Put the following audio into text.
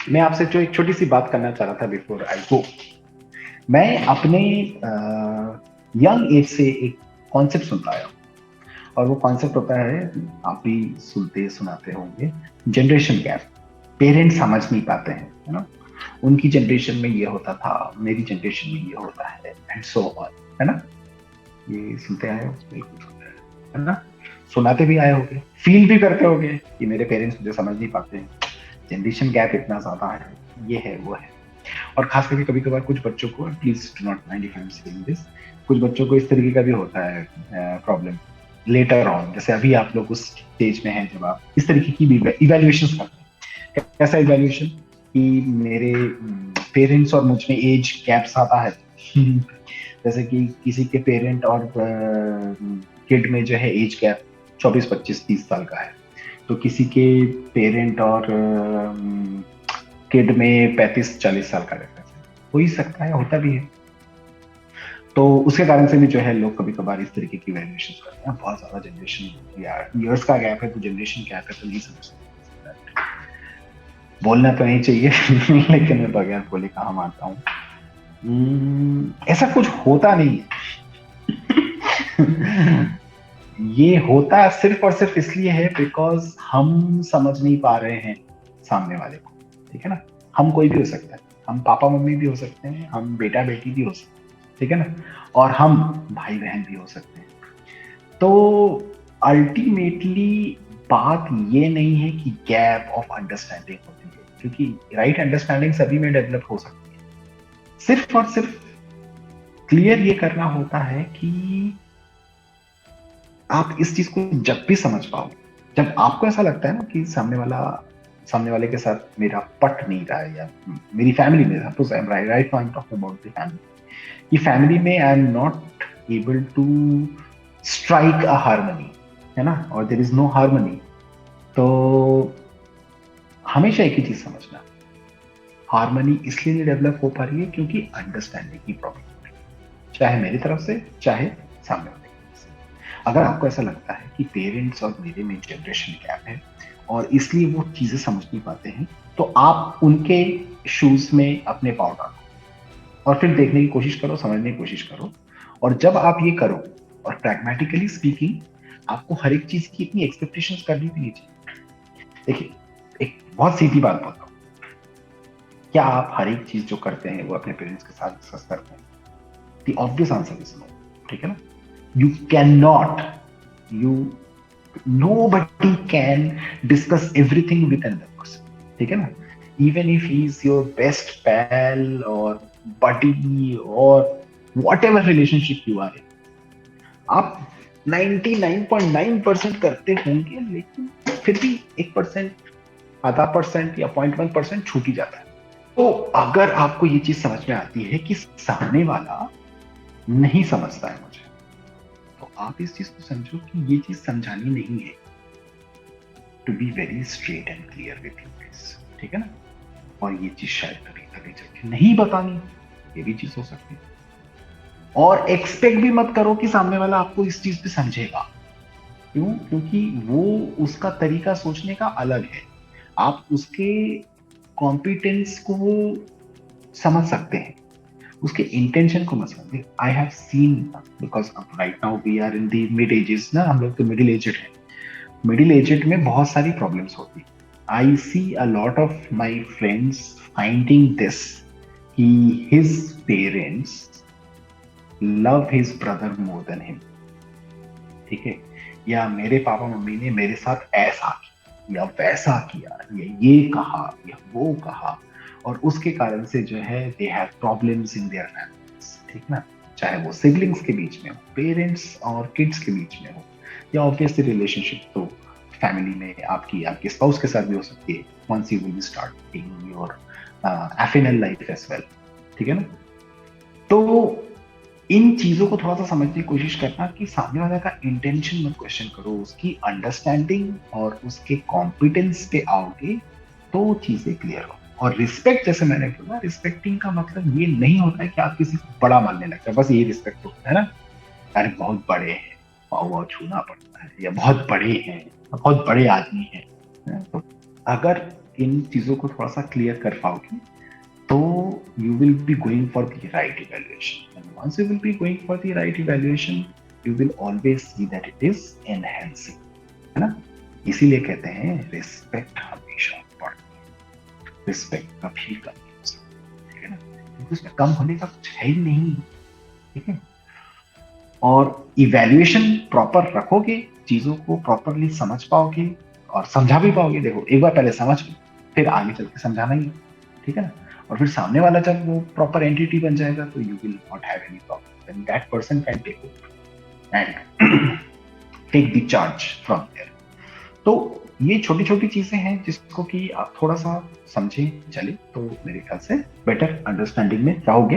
मैं आपसे जो एक छोटी सी बात करना चाह रहा था बिफोर आई गो। मैं अपने यंग एज से एक कॉन्सेप्ट सुनता आया हूँ, और वो कॉन्सेप्ट होता है, आप भी सुनते सुनाते होंगे, जनरेशन गैप। पेरेंट्स समझ नहीं पाते हैं, है ना। उनकी जनरेशन में ये होता था, मेरी जनरेशन में ये होता है, एंड सो ऑन, है ना। ये सुनते आए हो, बिल्कुल सुनते हैं, है ना। सुनाते भी आए होगे, फील भी करते होगे कि मेरे पेरेंट्स मुझे समझ नहीं पाते हैं, जनरेशन गैप इतना ज्यादा है, ये है वो है। और खास करके कभी कभार कुछ बच्चों को, please do not mind if I am saying this, कुछ बच्चों को इस तरीके का भी होता है प्रॉब्लम लेटर ऑन। जैसे अभी आप लोग उस स्टेज में हैं जब आप इस तरीके की भी इवेल्युएशन करते हैं। कैसा इवेल्युएशन कि मेरे पेरेंट्स और मुझ में एज गैप ज्यादा है। जैसे कि किसी के पेरेंट और किड में जो है एज गैप 24 25 30 साल का है, तो किसी के पेरेंट और किड में 35 40 साल का डिफरेंस है। हो ही सकता है, होता भी है। तो उसके कारण से भी जो है लोग कभी कभार इस तरीके की वैल्यूएशन करते हैं, बहुत ज्यादा जनरेशन या ईयर्स का गैप है तो जनरेशन गैप है तो नहीं समझ सकते। बोलना तो नहीं चाहिए लेकिन मैं बगैर बोले कहाँ मानता हूँ। ऐसा कुछ होता नहीं है। ये होता सिर्फ और सिर्फ इसलिए है बिकॉज हम समझ नहीं पा रहे हैं सामने वाले को। ठीक है ना। हम कोई भी हो सकता है, हम पापा मम्मी भी हो सकते हैं, हम बेटा बेटी भी हो सकते हैं, ठीक है ना। और हम भाई बहन भी हो सकते हैं। तो अल्टीमेटली बात ये नहीं है कि गैप ऑफ अंडरस्टैंडिंग होती है, क्योंकि राइट अंडरस्टैंडिंग सभी में डेवलप हो सकती है। सिर्फ और सिर्फ क्लियर ये करना होता है कि आप इस चीज को जब भी समझ पाओ, जब आपको ऐसा लगता है ना कि सामने वाले के साथ मेरा पट नहीं रहा है, या मेरी फैमिली में, suppose I am right now I am talking about the family, कि फैमिली में I am not able to strike a harmony, है ना, और देर इज नो हार्मनी। तो हमेशा एक ही चीज समझना, हार्मनी इसलिए नहीं डेवलप हो पा रही है क्योंकि अंडरस्टैंडिंग की प्रॉब्लम, चाहे मेरी तरफ से चाहे सामने वाले की तरफ से। अगर आपको ऐसा लगता है कि पेरेंट्स और मेरे में जनरेशन गैप है और इसलिए वो चीजें समझ नहीं पाते हैं, तो आप उनके शूज में अपने पाँव डालो और फिर देखने की कोशिश करो, समझने की कोशिश करो। और जब आप ये करो, और प्रैग्मेटिकली स्पीकिंग, आपको हर एक चीज की इतनी एक्सपेक्टेशंस करनी भी नहीं चाहिए। देखिए, एक बहुत सीधी बात बोलता हूँ, क्या आप हर एक चीज जो करते हैं वो अपने पेरेंट्स के साथ डिस्कस करते हैं? The obvious answer is no. ठीक है ना। You cannot, you, nobody can discuss everything with another person. ठीक है ना। even if he is your best pal or buddy or whatever relationship you are in, आप 99.9% करते होंगे, लेकिन फिर भी 1%, आधा परसेंट या 0.1% छूट ही जाता है। तो अगर आपको ये चीज समझ में आती है कि सामने वाला नहीं समझता है मुझे, तो आप इस चीज को समझो कि ये चीज समझानी नहीं है। To be very straight and clear with you guys, ठीक है ना। और ये चीज शायद कभी कभी चल नहीं बतानी, ये भी चीज हो सकती है। और एक्सपेक्ट भी मत करो कि सामने वाला आपको इस चीज पे समझेगा। क्यों? क्योंकि वो, उसका तरीका सोचने का अलग है। आप उसके कॉम्पिटेंस को समझ सकते हैं, उसके इंटेंशन को मत समझिए। I have seen, because right now we are in the mid ages ना, हम लोग तो मिडिल एजेड है। मिडिल एजेड में बहुत सारी प्रॉब्लम्स होती है। I see a lot of my friends finding this, कि his parents love his brother more than him. ठीक है। या मेरे पापा मम्मी ने मेरे साथ ऐसा किया या वैसा किया, या ये कहा या वो कहा, और उसके कारण से जो है they have problems in their families. ठीक ना। चाहे वो सिबलिंग्स के बीच में हो, पेरेंट्स और किड्स के बीच में हो, या ऑब्वियसली रिलेशनशिप तो फैमिली में आपकी आपके स्पाउस के साथ भी हो सकती है, once you will start in your affinal life as well. ठीक है ना। तो इन चीजों को थोड़ा सा समझने की कोशिश करना कि सामने वाले का इंटेंशन मत क्वेश्चन करो, उसकी अंडरस्टैंडिंग और उसके कॉम्पिटेंस पे आओगे तो चीजें क्लियर हो। और रिस्पेक्ट, जैसे मैंने बोला, रिस्पेक्टिंग का मतलब ये नहीं होता है कि आप किसी को बड़ा मानने लगते हैं, बस ये रिस्पेक्ट होता है ना। अरे बहुत बड़े हैं, पाव वाव छूना पड़ता है, या बहुत बड़े हैं, बहुत बड़े आदमी हैं। तो अगर इन चीजों को थोड़ा सा क्लियर कर पाओगे तो you will be going for the right evaluation. And once you will be going for the right evaluation, you will always see that it is enhancing. है ना? इसीलिए कहते हैं रिस्पेक्ट हमेशा बढ़ती है, रिस्पेक्ट कभी कम नहीं हो सकती, ठीक है ना? क्योंकि उसमें कम होने का कुछ है ही नहीं, ठीक है? और इवैल्यूएशन प्रॉपर रखोगे, चीजों को प्रॉपरली समझ पाओगे और समझा भी पाओगे। देखो एक बार पहले समझ लो, फिर आगे चल के समझाना ही, ठीक है ना? और फिर सामने वाला जब वो प्रॉपर एंटिटी बन जाएगा तो you will not have any problem, then that person can take over and take the charge from there. तो ये छोटी छोटी चीजें हैं जिसको कि आप थोड़ा सा समझे चले तो मेरे ख्याल से बेटर अंडरस्टैंडिंग में रहोगे।